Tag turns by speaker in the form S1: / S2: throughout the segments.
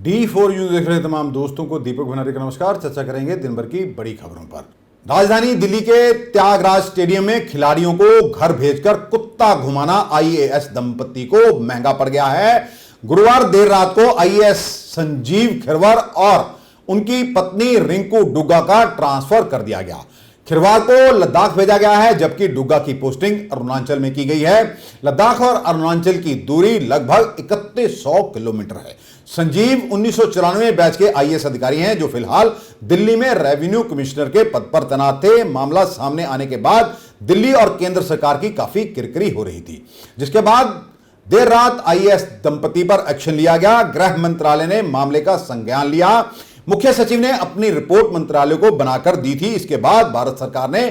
S1: D4 news देख रहे तमाम दोस्तों को दीपक भंडारी का नमस्कार। चर्चा करेंगे दिन भर की बड़ी खबरों पर। राजधानी दिल्ली के त्यागराज स्टेडियम में खिलाड़ियों को घर भेजकर कुत्ता घुमाना आईएएस दंपति को महंगा पड़ गया है। गुरुवार देर रात को आईएएस संजीव खिरवर और उनकी पत्नी रिंकू डुग्गा का ट्रांसफर कर दिया गया। खिरवार को लद्दाख भेजा गया है, जबकि डुग्गा की पोस्टिंग अरुणाचल में की गई है। लद्दाख और अरुणाचल की दूरी लगभग 3100 किलोमीटर है। संजीव 1994 बैच के आईएएस अधिकारी हैं, जो फिलहाल दिल्ली में रेवेन्यू कमिश्नर के पद पर तैनात थे। मामला सामने आने के बाद दिल्ली और केंद्र सरकार की काफी किरकिरी हो रही थी, जिसके बाद देर रात आईएएस दंपति पर एक्शन लिया गया। गृह मंत्रालय ने मामले का संज्ञान लिया। मुख्य सचिव ने अपनी रिपोर्ट मंत्रालय को बनाकर दी थी। इसके बाद भारत सरकार ने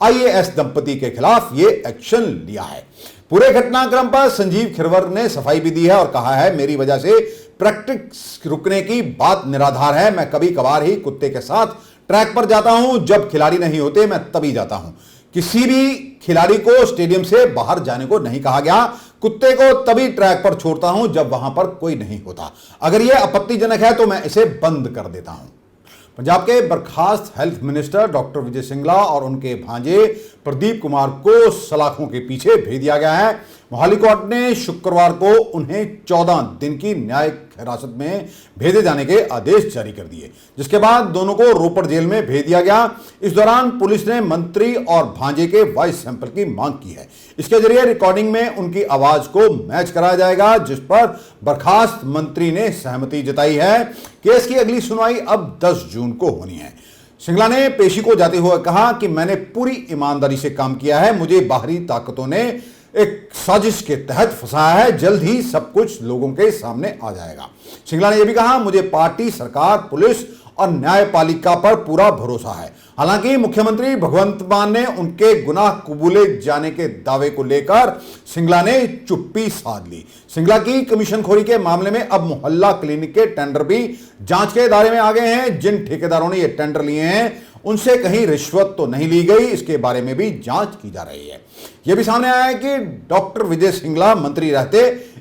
S1: आईएएस दंपति के खिलाफ यह एक्शन लिया है। पूरे घटनाक्रम पर संजीव खिरवर ने सफाई भी दी है और कहा है, मेरी वजह से प्रैक्टिस रुकने की बात निराधार है। मैं कभी कभार ही कुत्ते के साथ ट्रैक पर जाता हूं, जब खिलाड़ी नहीं होते मैं तभी जाता हूं। किसी भी खिलाड़ी को स्टेडियम से बाहर जाने को नहीं कहा गया। कुत्ते को तभी ट्रैक पर छोड़ता हूं जब वहां पर कोई नहीं होता। अगर यह आपत्तिजनक है तो मैं इसे बंद कर देता हूं। पंजाब के बर्खास्त हेल्थ मिनिस्टर डॉक्टर विजय सिंगला और उनके भांजे प्रदीप कुमार को सलाखों के पीछे भेज दिया गया है। मोहाली कोर्ट ने शुक्रवार को उन्हें 14 दिन की न्यायिक हिरासत में भेजे जाने के आदेश जारी कर दिए, जिसके बाद दोनों को रोपड़ जेल में भेज दिया गया। इस दौरान पुलिस ने मंत्री और भांजे के वॉइस सैंपल की मांग की है। इसके जरिए रिकॉर्डिंग में उनकी आवाज को मैच कराया जाएगा, जिस पर बर्खास्त मंत्री ने सहमति जताई है। केस की अगली सुनवाई अब 10 जून को होनी है। सिंगला ने पेशी को जाते हुए कहा कि मैंने पूरी ईमानदारी से काम किया है। मुझे बाहरी ताकतों ने एक साजिश के तहत फंसाया है। जल्द ही सब कुछ लोगों के सामने आ जाएगा। सिंगला ने यह भी कहा, मुझे पार्टी, सरकार, पुलिस और न्यायपालिका पर पूरा भरोसा है। हालांकि मुख्यमंत्री भगवंत मान ने उनके गुनाह कबूले जाने के दावे को लेकर सिंगला ने चुप्पी साध ली। सिंगला की कमीशनखोरी के मामले में अब मोहल्ला क्लिनिक के टेंडर भी जांच के दायरे में आ गए हैं। जिन ठेकेदारों ने यह टेंडर लिए हैं उनसे कहीं रिश्वत तो नहीं ली गई, इसके बारे में भी जांच की जा रही है। यह भी सामने आया है कि डॉक्टर विजय सिंगला मंत्री रहते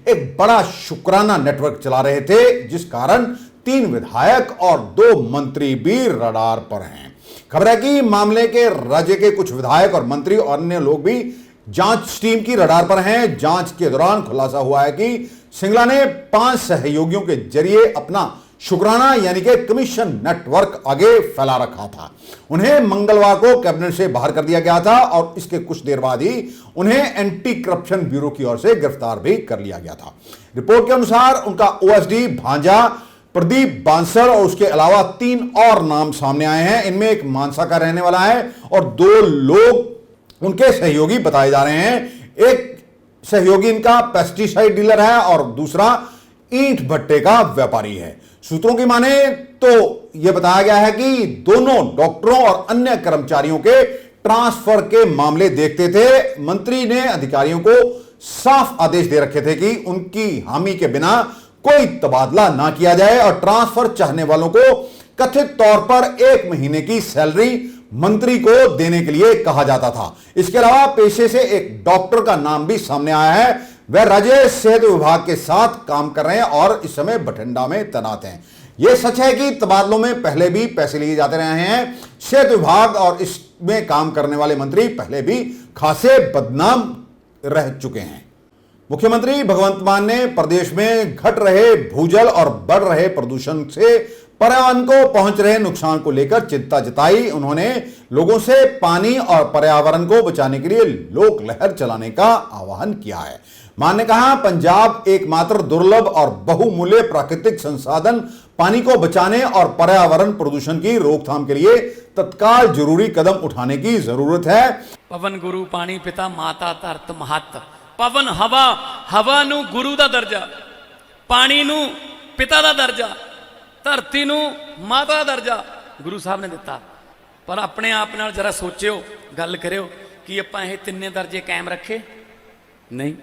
S1: एक बड़ा शुक्राना नेटवर्क चला रहे थे, जिस कारण 3 विधायक और 2 मंत्री भी रडार पर हैं। खबर है कि मामले के राज्य के कुछ विधायक और मंत्री और अन्य लोग भी जांच टीम की रडार पर हैं। जांच के दौरान खुलासा हुआ है कि सिंगला ने 5 सहयोगियों के जरिए अपना शुक्राना यानी कि कमीशन नेटवर्क आगे फैला रखा था। उन्हें मंगलवार को कैबिनेट से बाहर कर दिया गया था और इसके कुछ देर बाद ही उन्हें एंटी करप्शन ब्यूरो की ओर से गिरफ्तार भी कर लिया गया था। रिपोर्ट के अनुसार उनका ओएसडी भांजा प्रदीप बांसर और उसके अलावा 3 और नाम सामने आए हैं। इनमें एक मानसा का रहने वाला है और 2 लोग उनके सहयोगी बताए जा रहे हैं। एक सहयोगी इनका पेस्टिसाइड डीलर है और दूसरा ईंट भट्टे का व्यापारी है। सूत्रों की माने तो यह बताया गया है कि दोनों डॉक्टरों और अन्य कर्मचारियों के ट्रांसफर के मामले देखते थे। मंत्री ने अधिकारियों को साफ आदेश दे रखे थे कि उनकी हामी के बिना कोई तबादला ना किया जाए और ट्रांसफर चाहने वालों को कथित तौर पर 1 महीने की सैलरी मंत्री को देने के लिए कहा जाता था। इसके अलावा पेशे से एक डॉक्टर का नाम भी सामने आया है। वह राज्य सेहत विभाग के साथ काम कर रहे हैं और इस समय बठिंडा में तैनात हैं। यह सच है कि तबादलों में पहले भी पैसे लिए जाते रहे हैं। सेहत विभाग और इसमें काम करने वाले मंत्री पहले भी खासे बदनाम रह चुके हैं। मुख्यमंत्री भगवंत मान ने प्रदेश में घट रहे भूजल और बढ़ रहे प्रदूषण से पर्यावरण को पहुंच रहे नुकसान को लेकर चिंता जताई। उन्होंने लोगों से पानी और पर्यावरण को बचाने के लिए लोक लहर चलाने का आह्वान किया है। मान ने कहा, पंजाब एकमात्र दुर्लभ और बहुमूल्य प्राकृतिक संसाधन पानी को बचाने और पर्यावरण प्रदूषण की रोकथाम के लिए तत्काल जरूरी कदम उठाने की जरूरत है।
S2: पवन गुरु पानी पिता माता धरत महत। पवन हवा, हवा नू गुरु दा दर्जा, पानी नू पिता दा दर्जा, धरती नू माता दा दर्जा गुरु साहब ने दिता। पर अपने आप नाल जरा सोचियो, गल करियो कि आपां ये 3 दर्जे कायम रखे नहीं।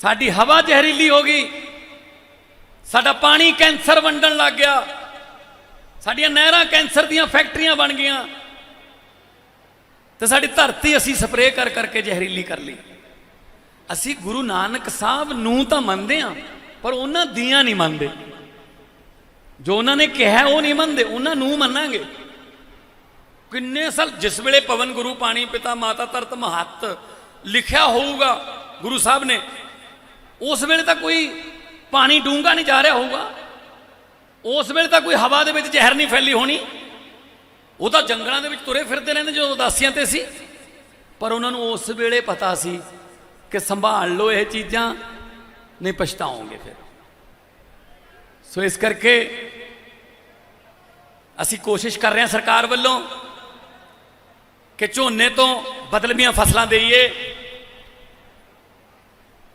S2: साडी हवा जहरीली हो गई, साडा पानी कैंसर वंडन लग गया, साडियां नहरां कैंसर दीयां फैक्ट्रियां बन गईयां, तो साडी धरती असी स्प्रे कर करके जहरीली कर ली। असी गुरु नानक साहब नूं तां मनदे हां पर उन्हां दियां नहीं मनदे। ਜੋ ਉਹਨਾਂ ਨੇ ਕਿਹਾ ਉਹ ਨਹੀਂ ਮੰਨਦੇ, ਉਹਨਾਂ ਨੂੰ ਮੰਨਾਂਗੇ। ਕਿੰਨੇ ਸਾਲ ਜਿਸ ਵੇਲੇ ਪਵਨ ਗੁਰੂ ਪਾਣੀ ਪਿਤਾ ਮਾਤਾ ਧਰਤ ਮਹੱਤ ਲਿਖਿਆ ਹੋਊਗਾ ਗੁਰੂ ਸਾਹਿਬ ਨੇ, ਉਸ ਵੇਲੇ ਤਾਂ ਕੋਈ ਪਾਣੀ ਡੂੰਘਾ ਨਹੀਂ ਜਾ ਰਿਹਾ ਹੋਊਗਾ, ਉਸ ਵੇਲੇ ਤਾਂ ਕੋਈ ਹਵਾ ਦੇ ਵਿੱਚ ਜ਼ਹਿਰ ਨਹੀਂ ਫੈਲੀ ਹੋਣੀ। ਉਹ ਤਾਂ ਜੰਗਲਾਂ ਦੇ ਵਿੱਚ ਤੁਰੇ ਫਿਰਦੇ ਰਹਿੰਦੇ ਜਦੋਂ ਉਦਾਸੀਆਂ ਤੇ ਸੀ, ਪਰ ਉਹਨਾਂ ਨੂੰ ਉਸ ਵੇਲੇ ਪਤਾ ਸੀ ਕਿ ਸੰਭਾਲ ਲਓ ਇਹ ਚੀਜ਼ਾਂ, ਨਹੀਂ ਪਛਤਾਓਗੇ ਫਿਰ। ਸੋ ਇਸ ਕਰਕੇ ਅਸੀਂ ਕੋਸ਼ਿਸ਼ ਕਰ ਰਹੇ ਹਾਂ ਸਰਕਾਰ ਵੱਲੋਂ ਕਿ ਝੋਨੇ ਤੋਂ ਬਦਲਵੀਆਂ ਫਸਲਾਂ ਦੇਈਏ,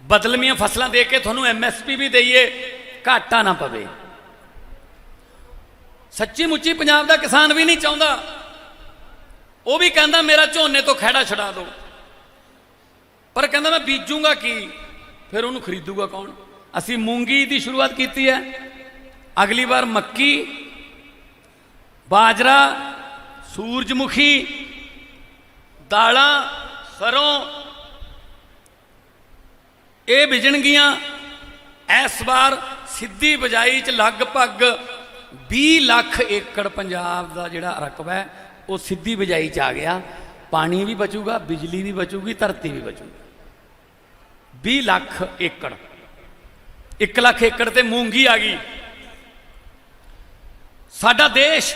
S2: ਬਦਲਵੀਆਂ ਫਸਲਾਂ ਦੇ ਕੇ ਤੁਹਾਨੂੰ MSP ਵੀ ਦੇਈਏ, ਘਾਟਾ ਨਾ ਪਵੇ। ਸੱਚੀ ਮੁੱਚੀ ਪੰਜਾਬ ਦਾ ਕਿਸਾਨ ਵੀ ਨਹੀਂ ਚਾਹੁੰਦਾ, ਉਹ ਵੀ ਕਹਿੰਦਾ ਮੇਰਾ ਝੋਨੇ ਤੋਂ ਖਹਿੜਾ ਛਡਾ ਦਿਓ, ਪਰ ਕਹਿੰਦਾ ਮੈਂ ਬੀਜੂਗਾ ਕੀ, ਫਿਰ ਉਹਨੂੰ ਖਰੀਦੂਗਾ ਕੌਣ। ਅਸੀਂ ਮੂੰਗੀ ਦੀ ਸ਼ੁਰੂਆਤ ਕੀਤੀ ਹੈ, ਅਗਲੀ ਵਾਰ ਮੱਕੀ, ਬਾਜਰਾ, ਸੂਰਜਮੁਖੀ, ਦਾਲਾਂ, ਸਰੋਂ ਇਹ ਬੀਜਣਗੀਆਂ। ਇਸ ਵਾਰ ਸਿੱਧੀ ਬਿਜਾਈ 'ਚ ਲਗਭਗ 20 ਲੱਖ ਏਕੜ ਪੰਜਾਬ ਦਾ ਜਿਹੜਾ ਰਕਬਾ ਹੈ ਉਹ ਸਿੱਧੀ ਬਿਜਾਈ 'ਚ ਆ ਗਿਆ। ਪਾਣੀ ਵੀ ਬਚੂਗਾ, ਬਿਜਲੀ ਵੀ ਬਚੂਗੀ, ਧਰਤੀ ਵੀ ਬਚੂਗੀ। 20 ਲੱਖ ਏਕੜ, 1 ਲੱਖ ਏਕੜ ਤੇ ਮੂੰਗੀ ਆ ਗਈ। ਸਾਡਾ ਦੇਸ਼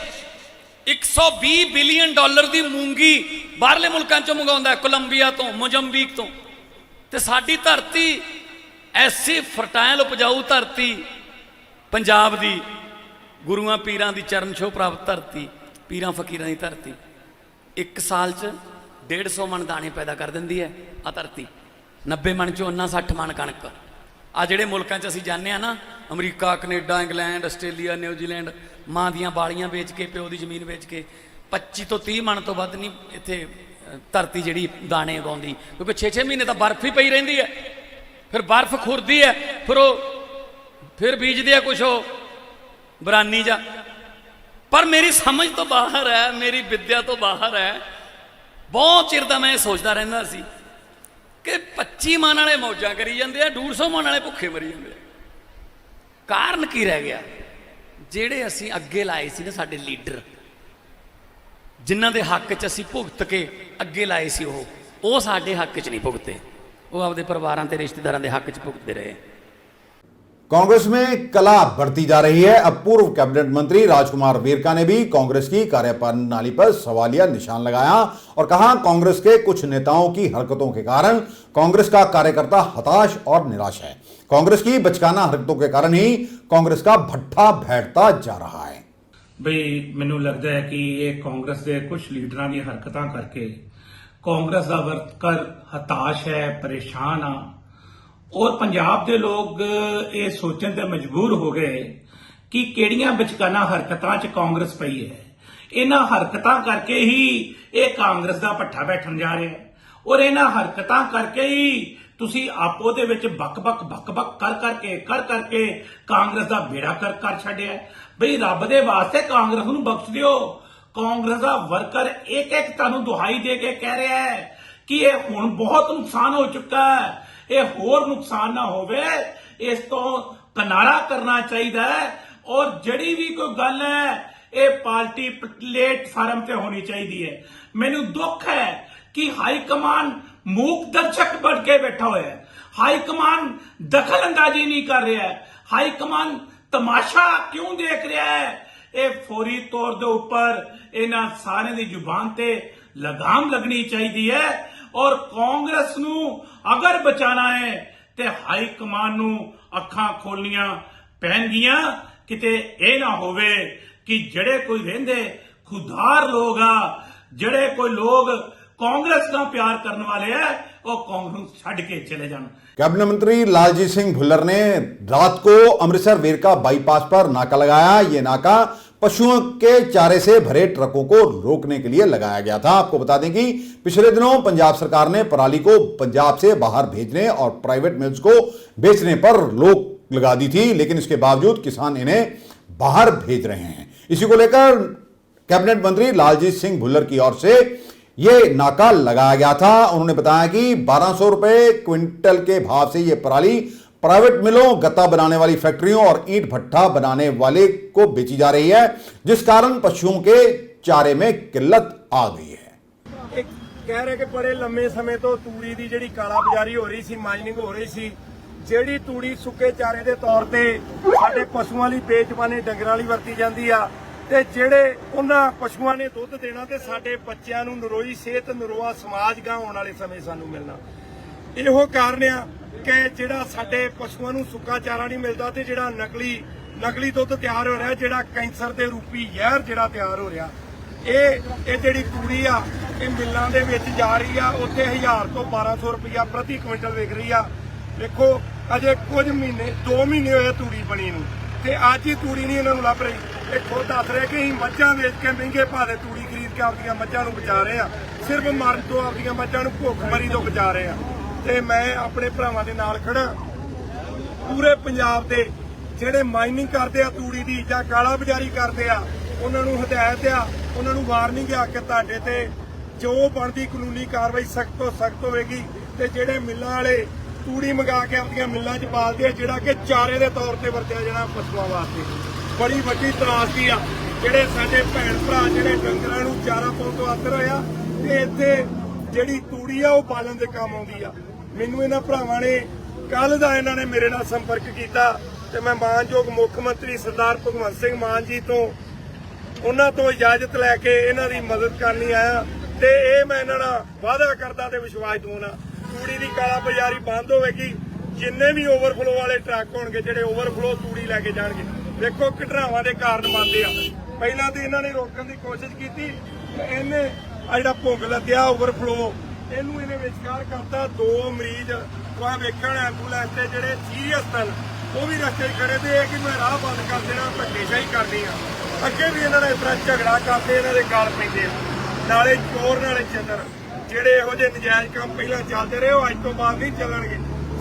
S2: 120 ਬਿਲੀਅਨ ਡਾਲਰ ਦੀ ਮੂੰਗੀ ਬਾਹਰਲੇ ਮੁਲਕਾਂ ਚੋਂ ਮੰਗਾਉਂਦਾ, ਕੋਲੰਬੀਆ ਤੋਂ, ਮੋਜ਼ੰਬੀਕ ਤੋਂ। ਤੇ ਸਾਡੀ ਧਰਤੀ ਐਸੀ ਫਰਟਾਈਲ ਉਪਜਾਊ ਧਰਤੀ ਪੰਜਾਬ ਦੀ, ਗੁਰੂਆਂ ਪੀਰਾਂ ਦੀ ਚਰਨ ਛੋਹ ਪ੍ਰਾਪਤ ਧਰਤੀ, ਪੀਰਾਂ ਫਕੀਰਾਂ ਦੀ ਧਰਤੀ, 1 ਸਾਲ 'ਚ 150 ਮਣ ਦਾਣੇ ਪੈਦਾ ਕਰ ਦਿੰਦੀ ਹੈ ਆ ਧਰਤੀ। 90 ਮਣ 'ਚੋਂ 60 ਮਣ ਕਣਕ। ਆ ਜਿਹੜੇ ਮੁਲਕਾਂ 'ਚ ਅਸੀਂ ਜਾਂਦੇ ਹਾਂ ਨਾ, America, Canada, England, Australia, New Zealand, ਮਾਂ ਦੀਆਂ ਬਾਲੀਆਂ ਵੇਚ ਕੇ, ਪਿਓ ਦੀ ਜ਼ਮੀਨ ਵੇਚ ਕੇ 25 ਤੋਂ 30 ਮਣ ਤੋਂ ਵੱਧ ਨਹੀਂ ਇੱਥੇ ਧਰਤੀ ਜਿਹੜੀ ਦਾਣੇ ਉਗਾਉਂਦੀ, ਕਿਉਂਕਿ 6-6 ਮਹੀਨੇ ਤਾਂ ਬਰਫ਼ ਹੀ ਪਈ ਰਹਿੰਦੀ ਹੈ। ਫਿਰ ਬਰਫ਼ ਖੁਰਦੀ ਹੈ, ਫਿਰ ਬੀਜਦੇ ਆ ਕੁਛ ਉਹ ਬਰਾਨੀ ਜਾ। ਪਰ ਮੇਰੀ ਸਮਝ ਤੋਂ ਬਾਹਰ ਹੈ, ਮੇਰੀ ਵਿੱਦਿਆ ਤੋਂ ਬਾਹਰ ਹੈ। ਬਹੁਤ ਚਿਰ ਦਾ ਮੈਂ ਸੋਚਦਾ ਰਹਿੰਦਾ ਸੀ ਕਿ 25 ਮਣ ਵਾਲੇ ਮੌਜਾਂ ਕਰੀ ਜਾਂਦੇ ਆ, 150 ਮਣ ਵਾਲੇ ਭੁੱਖੇ ਮਰੀ ਜਾਂਦੇ ਆ। ਕਾਰਨ ਕੀ ਰਹਿ ਗਿਆ? ਜਿਹੜੇ ਅਸੀਂ ਅੱਗੇ ਲਾਏ ਸੀ ਨਾ, ਸਾਡੇ ਲੀਡਰ, ਜਿਨ੍ਹਾਂ ਦੇ ਹੱਕ 'ਚ ਅਸੀਂ ਭੁਗਤ ਕੇ ਅੱਗੇ ਲਾਏ ਸੀ, ਉਹ ਸਾਡੇ ਹੱਕ 'ਚ ਨਹੀਂ ਭੁਗਤੇ, ਉਹ ਆਪਦੇ ਪਰਿਵਾਰਾਂ ਤੇ ਰਿਸ਼ਤੇਦਾਰਾਂ ਦੇ ਹੱਕ 'ਚ ਭੁਗਤਦੇ ਰਹੇ।
S1: कांग्रेस में कला बढ़ती जा रही है। अब पूर्व कैबिनेट मंत्री राजकुमार वेरका ने भी कांग्रेस की कार्यप्रणाली पर सवालिया निशान लगाया और कहा कांग्रेस के कुछ नेताओं की हरकतों के कारण कांग्रेस का कार्यकर्ता हताश और निराश है। कांग्रेस की बचकाना हरकतों के कारण ही कांग्रेस का भट्ठा बैठता जा रहा है।
S3: ਬਈ ਮੈਨੂੰ ਲੱਗਦਾ ਹੈ ਕਿ ਇਹ ਕਾਂਗਰਸ ਦੇ ਕੁਝ ਲੀਡਰਾਂ ਦੀ ਹਰਕਤਾਂ ਕਰਕੇ ਕਾਂਗਰਸ ਦਾ ਵਰਕਰ ਹਤਾਸ਼ ਹੈ, ਪਰੇਸ਼ਾਨ ਆ। ਔਰ ਪੰਜਾਬ ਦੇ ਲੋਕ ਇਹ ਸੋਚਣ ਤੇ ਮਜਬੂਰ ਹੋ ਗਏ ਕਿ ਕਿਹੜੀਆਂ ਵਿਚਕਾਨਾ ਹਰਕਤਾਂ 'ਚ ਕਾਂਗਰਸ ਪਈ ਹੈ। ਇਹਨਾਂ ਹਰਕਤਾਂ ਕਰਕੇ ਹੀ ਇਹ ਕਾਂਗਰਸ ਦਾ ਭੱਠਾ ਬੈਠਣ ਜਾ ਰਿਹਾ ਹੈ ਔਰ ਇਹਨਾਂ ਹਰਕਤਾਂ ਕਰਕੇ ਹੀ ਤੁਸੀਂ ਆਪੋ ਦੇ ਵਿੱਚ ਬੱਕ-ਬੱਕ ਕਰਕੇ ਕਾਂਗਰਸ ਦਾ ਬੇੜਾ ਕਰ ਛੱਡਿਆ। ਬਈ ਰੱਬ ਦੇ ਵਾਸਤੇ ਕਾਂਗਰਸ ਨੂੰ ਬਖਸ਼ ਦਿਓ। ਕਾਂਗਰਸ ਦਾ ਵਰਕਰ ਇੱਕ ਤੁਹਾਨੂੰ ਦੁਹਾਈ ਦੇ ਕੇ ਕਹਿ ਰਿਹਾ ਹੈ ਕਿ ਇਹ ਹੁਣ ਬਹੁਤ ਨੁਕਸਾਨ ਹੋ ਚੁੱਕਾ ਹੈ, ਇਹ ਹੋਰ ਨੁਕਸਾਨ ਨਾ ਹੋਵੇ, ਇਸ ਤੋਂ ਕਿਨਾਰਾ ਕਰਨਾ ਚਾਹੀਦਾ ਹੈ। ਔਰ ਜਿਹੜੀ ਵੀ ਕੋਈ ਗੱਲ ਹੈ ਇਹ ਪਾਰਟੀ ਪਲੇਟਫਾਰਮ ਤੇ ਹੋਣੀ ਚਾਹੀਦੀ ਹੈ। ਮੈਨੂੰ ਦੁੱਖ ਹੈ ਕਿ ਹਾਈ ਕਮਾਨ ਮੂਕ ਦਰਸ਼ਕ ਬਣ ਕੇ ਬੈਠਾ ਹੋਇਆ ਹੈ। ਹਾਈ ਕਮਾਨ ਦਖਲ ਅੰਦਾਜ਼ੀ ਨਹੀਂ ਕਰ ਰਿਹਾ ਹੈ। ਹਾਈ ਕਮਾਨ ਤਮਾਸ਼ਾ ਕਿਉਂ ਦੇਖ ਰਿਹਾ ਹੈ? ਇਹ ਫੌਰੀ ਤੌਰ ਦੇ ਉੱਪਰ ਇਹਨਾਂ ਸਾਰਿਆਂ ਦੀ ਜ਼ੁਬਾਨ ਤੇ ਲਗਾਮ ਲੱਗਣੀ ਚਾਹੀਦੀ ਹੈ। ਔਰ ਕਾਂਗਰਸ ਨੂੰ ਅਗਰ ਬਚਾਣਾ ਹੈ ਤੇ ਹਾਈ ਕਮਾਨ ਨੂੰ ਅੱਖਾਂ ਖੋਲਣੀਆਂ ਪੈਣਗੀਆਂ। ਕਿਤੇ ਇਹ ਨਾ ਹੋਵੇ ਕਿ ਜਿਹੜੇ ਕੋਈ ਰਹਿੰਦੇ ਖੁਦਾਰ ਲੋਕ ਆ, ਜਿਹੜੇ ਕੋਈ ਲੋਕ कांग्रेस का प्यार करने वाले हैं और कांग्रेस छड़ के चले जाना।
S1: कैबिनेट मंत्री लालजीत सिंह भुल्लर ने रात को अमृतसर वेरका बाईपास पर नाका लगाया। ये नाका पशुओं के चारे से भरे ट्रकों को रोकने के लिए लगाया गया था। आपको बता दें कि पिछले दिनों पंजाब सरकार ने पराली को पंजाब से बाहर भेजने और प्राइवेट मिल्स को बेचने पर रोक लगा दी थी, लेकिन इसके बावजूद किसान इन्हें बाहर भेज रहे हैं। इसी को लेकर कैबिनेट मंत्री लालजीत सिंह भुल्लर की ओर से ये नाका लगाया गया था। उन्होंने बताया कि 1200 रुपए क्विंटल के भाव से ये पराली प्राइवेट मिलों, गत्ता बनाने वाली फैक्ट्रियों और ईंट भट्ठा बनाने वाले को बेची जा रही है, जिस कारण पशुओं के चारे में किल्लत आ गई है।
S4: एक कह रहे कि बड़े लंबे समय तो तूड़ी की जी काला बाजारी हो रही सी, माइनिंग हो रही सी। ਜਿਹੜੀ ਤੂੜੀ ਸੁੱਕੇ ਚਾਰੇ ਦੇ ਤੌਰ ਤੇ ਸਾਡੇ ਪਸ਼ੂਆਂ ਲਈ ਬੇਜ਼ੁਬਾਨੇ ਡੰਗਰਾਂ ਲਈ ਵਰਤੀ ਜਾਂਦੀ ਆ ਤੇ ਜਿਹੜੇ ਉਹਨਾਂ ਪਸ਼ੂਆਂ ਨੇ ਦੁੱਧ ਦੇਣਾ ਤੇ ਸਾਡੇ ਬੱਚਿਆਂ ਨੂੰ ਨਰੋਈ ਸਿਹਤ ਨਰੋਆ ਸਮਾਜ ਗਾਂ ਆਉਣ ਵਾਲੇ ਸਮੇਂ ਸਾਨੂੰ ਮਿਲਣਾ। ਇਹੋ ਕਾਰਨ ਆ ਕਿ ਜਿਹੜਾ ਸਾਡੇ ਪਸ਼ੂਆਂ ਨੂੰ ਸੁੱਕਾ ਚਾਰਾ ਨਹੀਂ ਮਿਲਦਾ ਤੇ ਜਿਹੜਾ ਨਕਲੀ ਦੁੱਧ ਤਿਆਰ ਹੋ ਰਿਹਾ, ਜਿਹੜਾ ਕੈਂਸਰ ਦੇ ਰੂਪੀ ਜ਼ਹਿਰ ਜਿਹੜਾ ਤਿਆਰ ਹੋ ਰਿਹਾ, ਇਹ ਜਿਹੜੀ ਤੂੜੀ ਆ ਇਹ ਮਿੱਲਾਂ ਦੇ ਵਿੱਚ ਜਾ ਰਹੀ ਆ। ਉੱਥੇ 1000 ਤੋਂ 1200 ਰੁਪਇਆ ਪ੍ਰਤੀ ਕੁਇੰਟਲ ਵਿਕ ਰਹੀ ਆ। ਦੇਖੋ ਅਜੇ ਕੁਝ ਮਹੀਨੇ 2 ਮਹੀਨੇ ਹੋਏ ਤੂੜੀ ਬਣੀ ਨੂੰ ਤੇ ਅੱਜ ਹੀ ਤੂੜੀ ਨਹੀਂ ਇਹਨਾਂ ਨੂੰ ਲੱਭ ਰਹੀ। ਇਹ ਖੁਦ ਦੱਸ ਰਹੇ ਕਿ ਅਸੀਂ ਮੱਝਾਂ ਵੇਚ ਕੇ ਮਹਿੰਗੇ ਭਾਅ ਦੇ ਤੂੜੀ ਖਰੀਦ ਕੇ ਆਪਣੀਆਂ ਮੱਝਾਂ ਨੂੰ ਬਚਾ ਰਹੇ ਆ, ਸਿਰਫ ਮਰਨ ਤੋਂ ਆਪਣੀਆਂ ਮੱਝਾਂ ਨੂੰ ਭੁੱਖਮਰੀ ਤੋਂ ਬਚਾ ਰਹੇ ਆ। ਤੇ ਮੈਂ ਆਪਣੇ ਭਰਾਵਾਂ ਦੇ ਨਾਲ ਖੜਾ, ਪੂਰੇ ਪੰਜਾਬ ਦੇ ਜਿਹੜੇ ਮਾਈਨਿੰਗ ਕਰਦੇ ਆ ਤੂੜੀ ਦੀ ਜਾਂ ਕਾਲਾ ਬਾਜ਼ਾਰੀ ਕਰਦੇ ਆ, ਉਹਨਾਂ ਨੂੰ ਹਦਾਇਤ ਆ, ਉਹਨਾਂ ਨੂੰ ਵਾਰਨਿੰਗ ਆ ਕਿ ਤੁਹਾਡੇ ਤੇ ਜੋ ਬਣਦੀ ਕਾਨੂੰਨੀ ਕਾਰਵਾਈ ਸਖਤ ਤੋਂ ਸਖਤ ਹੋਵੇਗੀ। ਤੇ ਜਿਹੜੇ ਮਿੱਲਾਂ ਵਾਲੇ ਤੂੜੀ ਮੰਗਾ ਕੇ ਆਪਣੀਆਂ ਮਿੱਲਾਂ 'ਚ ਪਾਲਦੇ ਆ, ਜਿਹੜਾ ਕਿ ਚਾਰੇ ਦੇ ਤੌਰ ਤੇ ਵਰਤਿਆ ਜਾਣਾ ਪਸ਼ੂਆਂ ਵਾਸਤੇ, ਬੜੀ ਵੱਡੀ ਤਰਾਸਦੀ ਆ। ਜਿਹੜੇ ਸਾਡੇ ਭੈਣ ਭਰਾ ਜਿਹੜੇ ਡੰਗਰਾਂ ਨੂੰ ਚਾਰਾ ਪਾਉਣ ਤੋਂ ਆਦਰ ਹੋਇਆ ਤੇ ਇੱਥੇ ਜਿਹੜੀ ਤੂੜੀ ਆ ਉਹ ਪਾਲਣ ਦੇ ਕੰਮ ਆਉਂਦੀ ਆ। ਮੈਨੂੰ ਇਹਨਾਂ ਭਰਾਵਾਂ ਨੇ ਕੱਲ ਦਾ ਇਹਨਾਂ ਨੇ ਮੇਰੇ ਨਾਲ ਸੰਪਰਕ ਕੀਤਾ ਤੇ ਮੈਂ ਮਾਨਯੋਗ ਮੁੱਖ ਮੰਤਰੀ ਸਰਦਾਰ ਭਗਵੰਤ ਸਿੰਘ ਮਾਨ ਜੀ ਤੋਂ ਉਹਨਾਂ ਤੋਂ ਇਜਾਜ਼ਤ ਲੈ ਕੇ ਇਹਨਾਂ ਦੀ ਮਦਦ ਕਰਨੀ ਆਇਆ ਤੇ ਇਹ ਮੈਂ ਇਹਨਾਂ ਨਾਲ ਵਾਅਦਾ ਕਰਦਾ ਤੇ ਵਿਸ਼ਵਾਸ ਦਵਾਉਣਾ, ਤੂੜੀ ਦੀ ਕਾਲਾ ਬਾਜ਼ਾਰੀ ਬੰਦ ਹੋਵੇਗੀ। ਜਿੰਨੇ ਵੀ ਓਵਰਫਲੋ ਵਾਲੇ ਟਰੱਕ ਹੋਣਗੇ ਜਿਹੜੇ ਓਵਰਫਲੋ ਤੂੜੀ ਲੈ ਕੇ ਜਾਣਗੇ, ਦੇਖੋ ਘਟਨਾਵਾਂ ਦੇ ਕਾਰਨ ਬਣਦੇ ਆ। ਪਹਿਲਾਂ ਤੇ ਇਹਨਾਂ ਨੇ ਰੋਕਣ ਦੀ ਕੋਸ਼ਿਸ਼ ਕੀਤੀ, ਇਹਨੇ ਆ ਜਿਹੜਾ ਭੁੰਗ ਲੱਗਿਆ ਓਵਰਫਲੋ ਇਹਨੂੰ ਇਹਨੇ ਵਿਚਕਾਰ ਕਰਤਾ। 2 ਮਰੀਜ਼ ਵਾ ਵੇਖਣ ਐਂਬੂਲੈਂਸ ਤੇ ਜਿਹੜੇ ਸੀਰੀਅਸ ਸਨ ਉਹ ਵੀ ਰਸਤੇ 'ਚ ਖੜੇ ਤੇ ਕਿ ਮੈਂ ਰਾਹ ਬੰਦ ਕਰ ਦੇਣਾ, ਧੱਕੇਸ਼ਾਹੀ ਕਰਨੀ ਆ। ਅੱਗੇ ਵੀ ਇਹਨਾਂ ਨੇ ਇਸ ਤਰ੍ਹਾਂ ਝਗੜਾ ਕਰਦੇ, ਇਹਨਾਂ ਦੇ ਗਲ ਪੈਂਦੇ ਆ, ਨਾਲੇ ਚੋਰ ਨਾਲੇ ਚੰਦਰ। ਜਿਹੜੇ ਇਹੋ ਜਿਹੇ ਨਜਾਇਜ਼ ਕੰਮ ਪਹਿਲਾਂ ਚੱਲਦੇ ਰਹੇ ਉਹ ਅੱਜ ਤੋਂ ਬਾਅਦ ਨਹੀਂ ਚੱਲਣਗੇ।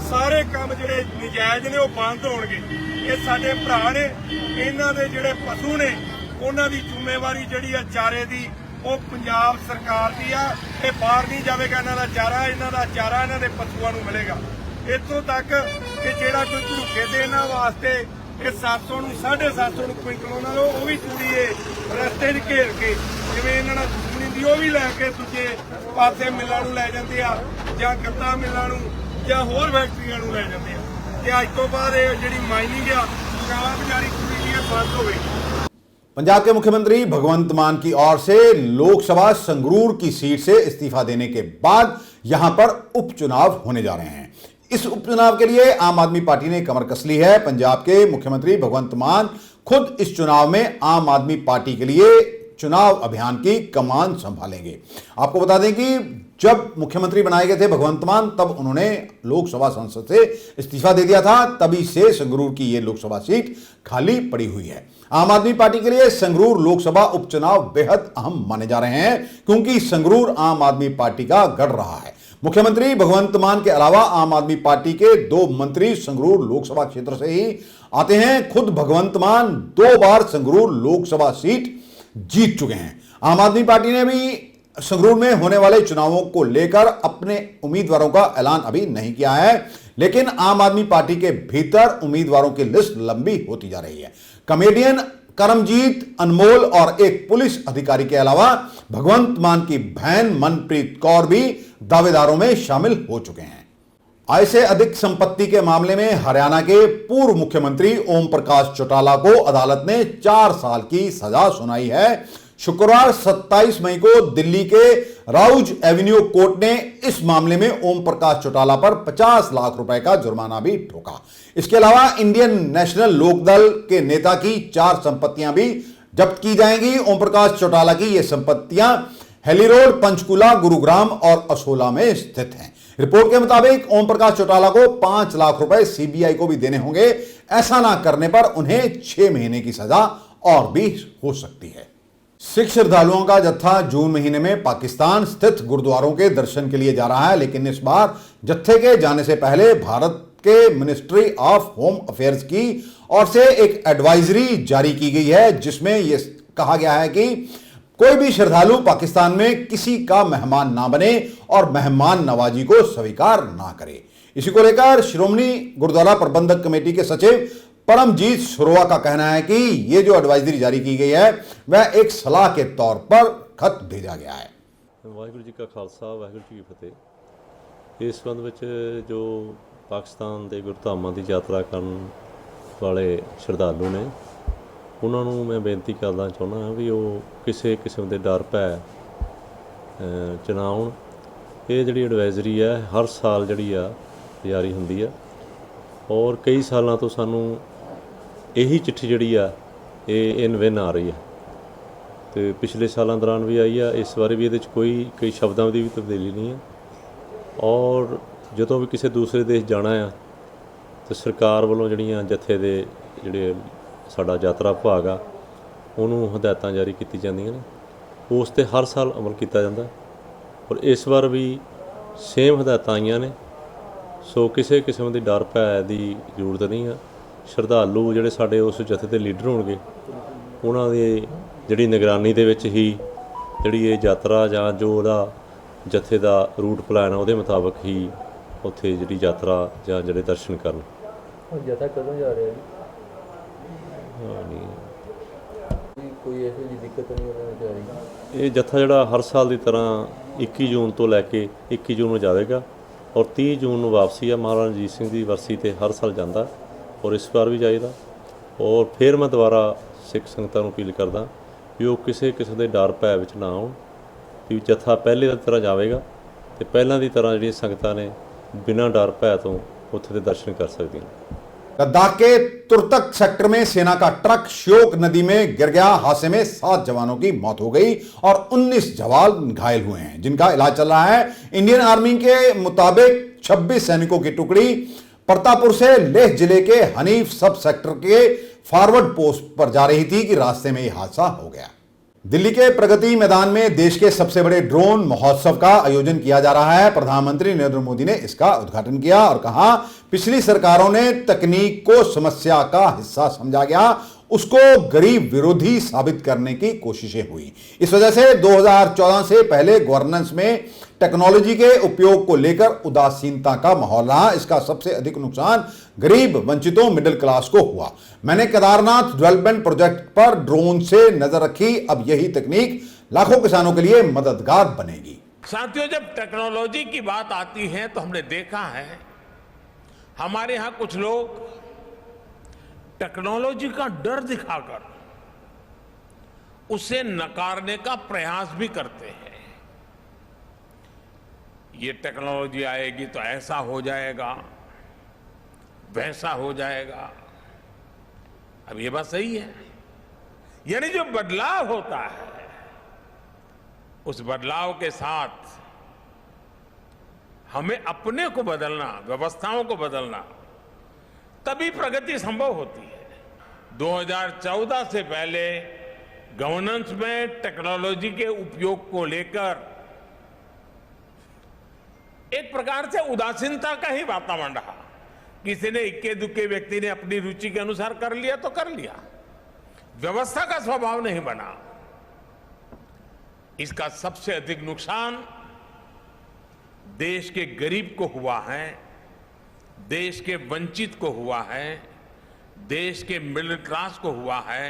S4: ਸਾਰੇ ਕੰਮ ਜਿਹੜੇ ਨਜਾਇਜ਼ ਨੇ ਉਹ ਬੰਦ ਹੋਣਗੇ। ਇਹ ਸਾਡੇ ਭਰਾ ਨੇ, ਇਹਨਾਂ ਦੇ ਜਿਹੜੇ ਪਸ਼ੂ ਨੇ ਉਹਨਾਂ ਦੀ ਜ਼ਿੰਮੇਵਾਰੀ ਜਿਹੜੀ ਆ ਚਾਰੇ ਦੀ ਉਹ ਪੰਜਾਬ ਸਰਕਾਰ ਦੀ ਆ। ਇਹ ਬਾਹਰ ਨਹੀਂ ਜਾਵੇਗਾ ਇਹਨਾਂ ਦਾ ਚਾਰਾ, ਇਹਨਾਂ ਦਾ ਚਾਰਾ ਇਹਨਾਂ ਦੇ ਪਸ਼ੂਆਂ ਨੂੰ ਮਿਲੇਗਾ। ਇੱਥੋਂ ਤੱਕ ਕਿ ਜਿਹੜਾ ਕੋਈ ਭੁੱਖੇ ਦੇ ਇਹਨਾਂ ਵਾਸਤੇ ਇਹ 700 ਨੂੰ 750 ਨੂੰ ਕੁਇੰਟਲ ਉਹਨਾਂ ਨੂੰ ਉਹ ਵੀ ਤੂੜੀ ਰਸਤੇ 'ਚ ਘੇਰ ਕੇ ਜਿਵੇਂ ਇਹਨਾਂ ਨਾਲ ਦੁਸ਼ਮਣੀ ਦੀ ਉਹ ਵੀ ਲੈ ਕੇ ਦੂਜੇ ਪਾਸੇ ਮਿੱਲਾਂ ਨੂੰ ਲੈ ਜਾਂਦੇ ਆ ਜਾਂ ਗੱਤਾ ਮਿੱਲਾਂ ਨੂੰ ਜਾਂ ਹੋਰ ਫੈਕਟਰੀਆਂ ਨੂੰ ਲੈ ਜਾਂਦੇ ਆ। ਤੇ ਅੱਜ ਤੋਂ ਬਾਅਦ ਇਹ ਜਿਹੜੀ ਮਾਈਨਿੰਗ ਆ ਕਾਲਾ ਬਾਜ਼ਾਰੀ ਤੂੜੀ ਦੀ ਇਹ ਬੰਦ ਹੋਵੇ।
S1: पंजाब के मुख्यमंत्री भगवंत मान की ओर से लोकसभा संगरूर की सीट से इस्तीफा देने के बाद यहां पर उपचुनाव होने जा रहे हैं। इस उपचुनाव के लिए आम आदमी पार्टी ने कमर कस ली है। पंजाब के मुख्यमंत्री भगवंत मान खुद इस चुनाव में आम आदमी पार्टी के लिए चुनाव अभियान की कमान संभालेंगे। आपको बता दें कि जब मुख्यमंत्री बनाए गए थे भगवंत मान, तब उन्होंने लोकसभा संसद से इस्तीफा दे दिया था। तभी से संगरूर की ये लोकसभा सीट खाली पड़ी हुई है। आम आदमी पार्टी के लिए संगरूर लोकसभा उपचुनाव बेहद अहम माने जा रहे हैं, क्योंकि संगरूर आम आदमी पार्टी का गढ़ रहा है। मुख्यमंत्री भगवंत मान के अलावा आम आदमी पार्टी के 2 मंत्री संगरूर लोकसभा क्षेत्र से ही आते हैं। खुद भगवंत मान 2 बार संगरूर लोकसभा सीट जीत चुके हैं। आम आदमी पार्टी ने भी संगरूर में होने वाले चुनावों को लेकर अपने उम्मीदवारों का ऐलान अभी नहीं किया है, लेकिन आम आदमी पार्टी के भीतर उम्मीदवारों की लिस्ट लंबी होती जा रही है। कॉमेडियन करमजीत, अनमोल और एक पुलिस अधिकारी के अलावा भगवंत मान की बहन मनप्रीत कौर भी दावेदारों में शामिल हो चुके हैं। आय से अधिक संपत्ति के मामले में हरियाणा के पूर्व मुख्यमंत्री ओम प्रकाश चौटाला को अदालत ने 4 साल की सजा सुनाई है। शुक्रवार 27 मई को दिल्ली के राउज एवेन्यू कोर्ट ने इस मामले में ओम प्रकाश चौटाला पर 50 लाख रुपए का जुर्माना भी ठोका। इसके अलावा इंडियन नेशनल लोकदल के नेता की 4 संपत्तियां भी जब्त की जाएंगी। ओम प्रकाश चौटाला की ये संपत्तियां हेली रोड, पंचकुला, गुरुग्राम और असोला में स्थित हैं। रिपोर्ट के मुताबिक ओम प्रकाश चौटाला को 5 लाख रुपए सीबीआई को भी देने होंगे। ऐसा ना करने पर उन्हें 6 महीने की सजा और भी हो सकती है। सिख श्रद्धालुओं का जत्था जून महीने में पाकिस्तान स्थित गुरुद्वारों के दर्शन के लिए जा रहा है, लेकिन इस बार जत्थे के जाने से पहले भारत के मिनिस्ट्री ऑफ होम अफेयर्स की ओर से एक एडवाइजरी जारी की गई है, जिसमें यह कहा गया है कि कोई भी श्रद्धालु पाकिस्तान में किसी का मेहमान ना बने और मेहमान नवाजी को स्वीकार ना करे। इसी को लेकर श्रोमणी गुरुद्वारा प्रबंधक कमेटी के सचिव परमजीत सुरवा का कहना है कि ये जो एडवाइजरी जारी की गई है वह एक सलाह के तौर पर खत भेजा गया है।
S5: ਵਾਹਿਗੁਰੂ ਜੀ ਕਾ ਖਾਲਸਾ ਵਾਹਿਗੁਰੂ ਜੀ ਕੀ ਫਤਿਹ। ਇਸ ਸੰਬੰਧ ਵਿੱਚ ਜੋ ਪਾਕਿਸਤਾਨ ਦੇ ਗੁਰਧਾਮਾਂ ਦੀ ਯਾਤਰਾ ਕਰਨ ਵਾਲੇ ਸ਼ਰਧਾਲੂ ਨੇ ਉਹਨਾਂ ਨੂੰ ਮੈਂ ਬੇਨਤੀ ਕਰਨਾ ਚਾਹੁੰਦਾ ਹਾਂ ਵੀ ਉਹ ਕਿਸੇ ਕਿਸਮ ਦੇ ਡਰ ਭੈ ਚ ਨਾ ਆਉਣ। ਇਹ ਜਿਹੜੀ ਐਡਵਾਈਜ਼ਰੀ ਹੈ ਹਰ ਸਾਲ ਜਿਹੜੀ ਆ ਜਾਰੀ ਹੁੰਦੀ ਆ ਔਰ ਕਈ ਸਾਲਾਂ ਤੋਂ ਸਾਨੂੰ ਇਹੀ ਚਿੱਠੀ ਜਿਹੜੀ ਆ ਇਹ ਇਨ ਵਿਨ ਆ ਰਹੀ ਹੈ ਤੇ ਪਿਛਲੇ ਸਾਲਾਂ ਦੌਰਾਨ ਵੀ ਆਈ ਆ। ਇਸ ਵਾਰ ਵੀ ਇਹਦੇ 'ਚ ਕਈ ਸ਼ਬਦਾਂ ਦੀ ਵੀ ਤਬਦੀਲੀ ਨਹੀਂ ਹੈ ਔਰ ਜਦੋਂ ਵੀ ਕਿਸੇ ਦੂਸਰੇ ਦੇਸ਼ ਜਾਣਾ ਆ ਤੇ ਸਰਕਾਰ ਵੱਲੋਂ ਜਿਹੜੀਆਂ ਜਥੇ ਦੇ ਜਿਹੜੇ ਸਾਡਾ ਯਾਤਰਾ ਵਿਭਾਗ ਆ ਉਹਨੂੰ ਹਦਾਇਤਾਂ ਜਾਰੀ ਕੀਤੀ ਜਾਂਦੀਆਂ ਨੇ ਉਸ 'ਤੇ ਹਰ ਸਾਲ ਅਮਲ ਕੀਤਾ ਜਾਂਦਾ ਔਰ ਇਸ ਵਾਰ ਵੀ ਸੇਮ ਹਦਾਇਤਾਂ ਆਈਆਂ ਨੇ। ਸੋ ਕਿਸੇ ਕਿਸਮ ਦੀ ਡਰ ਭੈ ਦੀ ਜ਼ਰੂਰਤ ਨਹੀਂ ਆ। ਸ਼ਰਧਾਲੂ ਜਿਹੜੇ ਸਾਡੇ ਉਸ ਜਥੇ ਦੇ ਲੀਡਰ ਹੋਣਗੇ ਉਹਨਾਂ ਦੀ ਜਿਹੜੀ ਨਿਗਰਾਨੀ ਦੇ ਵਿੱਚ ਹੀ ਜਿਹੜੀ ਇਹ ਯਾਤਰਾ ਜਾਂ ਜੋ ਉਹਦਾ ਜਥੇ ਦਾ ਰੂਟ ਪਲਾਨ ਆ ਉਹਦੇ ਮੁਤਾਬਕ ਹੀ ਉੱਥੇ ਜਿਹੜੀ ਯਾਤਰਾ ਜਾਂ ਜਿਹੜੇ ਦਰਸ਼ਨ ਕਰਨ।
S6: ਜਥਾ ਕਦੋਂ ਜਾ ਰਿਹਾ
S5: ਨਹੀਂ
S6: ਜੀ? ਕੋਈ ਐਸੀ ਦਿੱਕਤ ਨਹੀਂ ਹੋਣੀ ਚਾਹੀਦੀ।
S5: ਇਹ ਜਥਾ ਜਿਹੜਾ ਹਰ ਸਾਲ ਦੀ ਤਰ੍ਹਾਂ 21 ਜੂਨ ਤੋਂ ਲੈ ਕੇ 21 ਜੂਨ ਨੂੰ ਜਾਵੇਗਾ ਔਰ 30 ਜੂਨ ਨੂੰ ਵਾਪਸੀ ਆ। ਮਹਾਰਾਜਾ ਰਣਜੀਤ ਸਿੰਘ ਦੀ ਵਰਸੀ 'ਤੇ ਹਰ ਸਾਲ ਜਾਂਦਾ ਔਰ ਇਸ ਵਾਰ ਵੀ ਜਾਈਦਾ। ਔਰ ਫਿਰ ਮੈਂ ਦੁਬਾਰਾ ਸਿੱਖ ਸੰਗਤਾਂ ਨੂੰ ਅਪੀਲ ਕਰਦਾ ਵੀ ਉਹ ਕਿਸੇ ਕਿਸਮ ਦੇ ਡਰ ਭੈ ਵਿੱਚ ਨਾ ਆਉਣ ਵੀ ਜਥਾ ਪਹਿਲੇ ਦੀ ਤਰ੍ਹਾਂ ਜਾਵੇਗਾ ਤੇ ਪਹਿਲਾਂ ਦੀ ਤਰ੍ਹਾਂ ਜਿਹੜੀਆਂ ਸੰਗਤਾਂ ਨੇ ਬਿਨਾਂ ਡਰ ਭੈ ਤੋਂ ਉੱਥੇ ਦੇ दर्शन कर सकती हैं।
S1: लद्दाख के तुर्तक सेक्टर में सेना का ट्रक श्योक नदी में गिर गया। हादसे में 7 जवानों की मौत हो गई और 19 जवान घायल हुए हैं जिनका इलाज चल रहा है। इंडियन आर्मी के मुताबिक 26 सैनिकों की टुकड़ी प्रतापपुर से लेह जिले के हनीफ सब सेक्टर के फॉरवर्ड पोस्ट पर जा रही थी कि रास्ते में यह हादसा हो गया। दिल्ली के प्रगति मैदान में देश के सबसे बड़े ड्रोन महोत्सव का आयोजन किया जा रहा है। प्रधानमंत्री नरेंद्र मोदी ने इसका उद्घाटन किया और कहा पिछली सरकारों ने तकनीक को समस्या का हिस्सा समझा गया, उसको गरीब विरोधी साबित करने की कोशिशें हुई। इस वजह से 2014 से पहले गवर्नेंस में टेक्नोलॉजी के उपयोग को लेकर उदासीनता का माहौल रहा। इसका सबसे अधिक नुकसान गरीब, वंचितों, मिडिल क्लास को हुआ। मैंने केदारनाथ डेवलपमेंट प्रोजेक्ट पर ड्रोन से नजर रखी। अब यही तकनीक लाखों किसानों के लिए मददगार बनेगी।
S7: साथियों, जब टेक्नोलॉजी की बात आती है तो हमने देखा है हमारे यहां कुछ लोग टेक्नोलॉजी का डर दिखाकर उसे नकारने का प्रयास भी करते हैं। ये टेक्नोलॉजी आएगी तो ऐसा हो जाएगा, वैसा हो जाएगा। अब ये बात सही है, यानी जो बदलाव होता है उस बदलाव के साथ हमें अपने को बदलना, व्यवस्थाओं को बदलना, तभी प्रगति संभव होती है। 2014 से पहले गवर्नेंस में टेक्नोलॉजी के उपयोग को लेकर एक प्रकार से उदासीनता का ही वातावरण रहा। किसी ने इक्के दुक्के व्यक्ति ने अपनी रुचि के अनुसार कर लिया तो कर लिया, व्यवस्था का स्वभाव नहीं बना। इसका सबसे अधिक नुकसान देश के गरीब को हुआ है, देश के वंचित को हुआ है, देश के मिडिल क्लास को हुआ है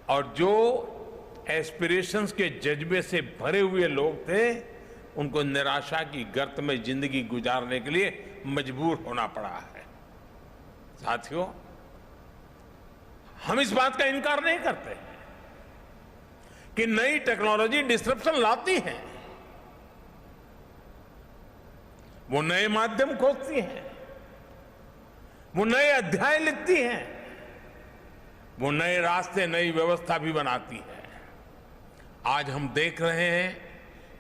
S7: और जो एस्पिरेशंस के जज्बे से भरे हुए लोग थे उनको निराशा की गर्त में जिंदगी गुजारने के लिए मजबूर होना पड़ा है। साथियों, हम इस बात का इनकार नहीं करते कि नई टेक्नोलॉजी डिस्ट्रप्शन लाती है, वो नए माध्यम खोजती है, वो नए अध्याय लिखती है, वो नए रास्ते, नई व्यवस्था भी बनाती है। आज हम देख रहे हैं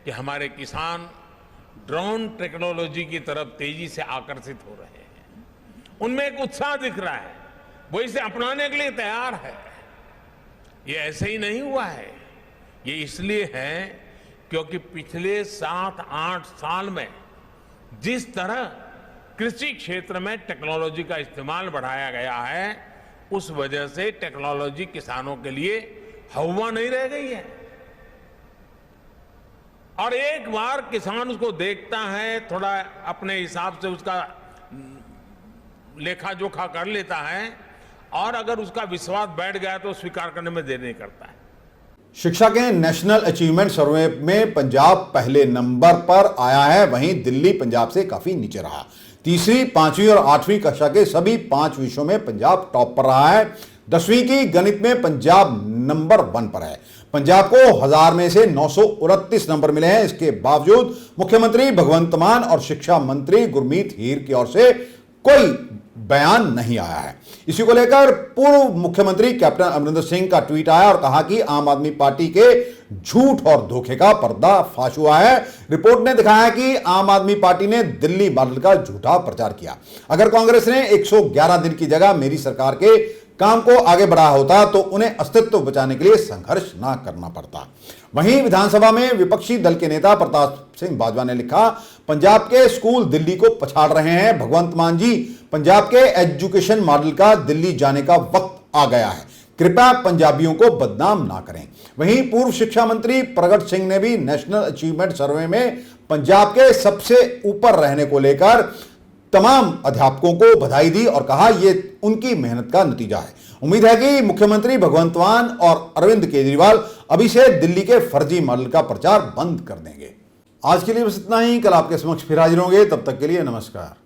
S7: कि हमारे किसान ड्रोन टेक्नोलॉजी की तरफ तेजी से आकर्षित हो रहे हैं। उनमें एक उत्साह दिख रहा है, वो इसे अपनाने के लिए तैयार है। ये ऐसे ही नहीं हुआ है, ये इसलिए है क्योंकि पिछले 7-8 साल में जिस तरह कृषि क्षेत्र में टेक्नोलॉजी का इस्तेमाल बढ़ाया गया है, उस वजह से टेक्नोलॉजी किसानों के लिए हवा नहीं रह गई है। और एक बार किसान उसको देखता है, थोड़ा अपने हिसाब से उसका लेखा जोखा कर लेता है और अगर उसका विश्वास बैठ गया तो स्वीकार करने में देर नहीं करता है।
S1: शिक्षा के नेशनल अचीवमेंट सर्वे में पंजाब पहले नंबर पर आया है, वहीं दिल्ली पंजाब से काफी नीचे रहा। तीसरी, 5वीं और 8वीं कक्षा के सभी 5 विषयों में पंजाब टॉप पर रहा है। 10वीं की गणित में पंजाब नंबर 1 पर है। पंजाब को 1000 में से 929 नंबर मिले हैं। इसके बावजूद मुख्यमंत्री भगवंत मान और शिक्षा मंत्री गुरमीत हीर की ओर से कोई बयान नहीं आया है। इसी को लेकर पूर्व मुख्यमंत्री कैप्टन अमरिंदर सिंह का ट्वीट आया और कहा कि आम आदमी पार्टी के झूठ और धोखे का पर्दाफाश हुआ है। रिपोर्ट ने दिखाया कि आम आदमी पार्टी ने दिल्ली मॉडल का झूठा प्रचार किया। अगर कांग्रेस ने 111 दिन की जगह मेरी सरकार के काम को आगे बढ़ाया होता तो उन्हें अस्तित्व बचाने के लिए संघर्ष ना करना पड़ता। वहीं विधानसभा में विपक्षी दल के नेता प्रताप सिंह बाजवा ने लिखा, पंजाब के स्कूल दिल्ली को पछाड़ रहे हैं। भगवंत मान जी, पंजाब के एजुकेशन मॉडल का दिल्ली जाने का वक्त आ गया है। कृपया पंजाबियों को बदनाम ना करें। वहीं पूर्व शिक्षा मंत्री प्रगट सिंह ने भी नेशनल अचीवमेंट सर्वे में पंजाब के सबसे ऊपर रहने को लेकर तमाम अध्यापकों को बधाई दी और कहा यह उनकी मेहनत का नतीजा है। उम्मीद है कि मुख्यमंत्री भगवंत मान और अरविंद केजरीवाल अभी से दिल्ली के फर्जी मॉडल का प्रचार बंद कर देंगे। आज के लिए बस इतना ही। कल आपके समक्ष फिर हाजिर होंगे। तब तक के लिए नमस्कार।